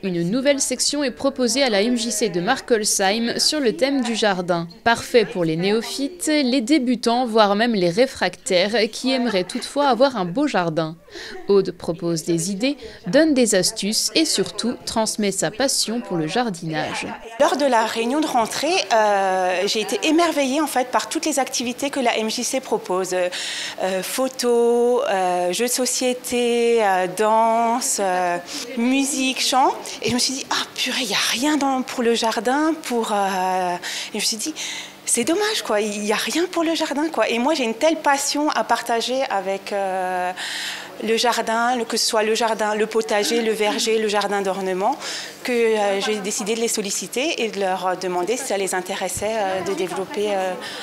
Une nouvelle section est proposée à la MJC de Markolsheim sur le thème du jardin. Parfait pour les néophytes, les débutants, voire même les réfractaires qui aimeraient toutefois avoir un beau jardin. Aude propose des idées, donne des astuces et surtout transmet sa passion pour le jardinage. Lors de la réunion de rentrée, j'ai été émerveillée en fait par toutes les activités que la MJC propose. Photos, jeux de société, danse, musique, chant. Et je me suis dit, ah purée, il n'y a rien pour le jardin. Et je me suis dit, c'est dommage, quoi. Il n'y a rien pour le jardin, quoi. Et moi, j'ai une telle passion à partager avec le jardin, que ce soit le jardin, le potager, le verger, le jardin d'ornement, que j'ai décidé de les solliciter et de leur demander si ça les intéressait de développer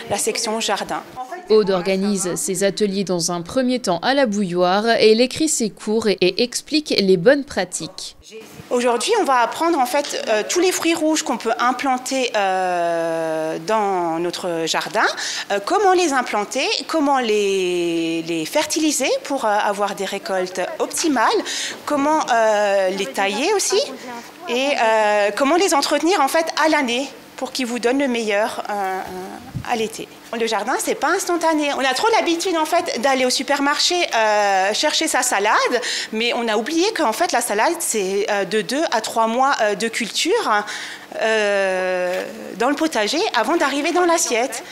la section jardin. Aude organise ses ateliers dans un premier temps à la bouilloire et elle écrit ses cours et explique les bonnes pratiques. Aujourd'hui, on va apprendre en fait tous les fruits rouges qu'on peut implanter dans notre jardin, comment les implanter, comment les fertiliser pour avoir des récoltes optimales, comment les tailler aussi et comment les entretenir en fait à l'année pour qu'ils vous donnent le meilleur à l'été. Le jardin, c'est pas instantané. On a trop l'habitude en fait d'aller au supermarché chercher sa salade, mais on a oublié qu'en fait la salade c'est de 2 à 3 mois de culture dans le potager avant d'arriver dans l'assiette.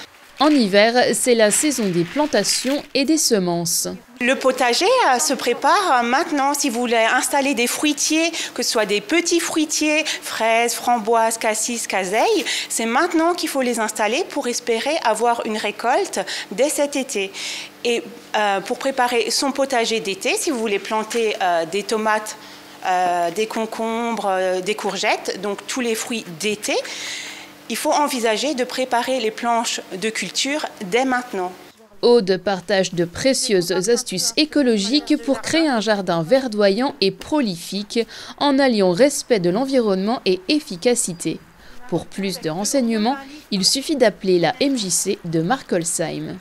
En hiver, c'est la saison des plantations et des semences. Le potager se prépare maintenant. Si vous voulez installer des fruitiers, que ce soit des petits fruitiers, fraises, framboises, cassis, caseilles, c'est maintenant qu'il faut les installer pour espérer avoir une récolte dès cet été. Et pour préparer son potager d'été, si vous voulez planter des tomates, des concombres, des courgettes, donc tous les fruits d'été, il faut envisager de préparer les planches de culture dès maintenant. Aude partage de précieuses astuces écologiques pour créer un jardin verdoyant et prolifique en alliant respect de l'environnement et efficacité. Pour plus de renseignements, il suffit d'appeler la MJC de Markolsheim.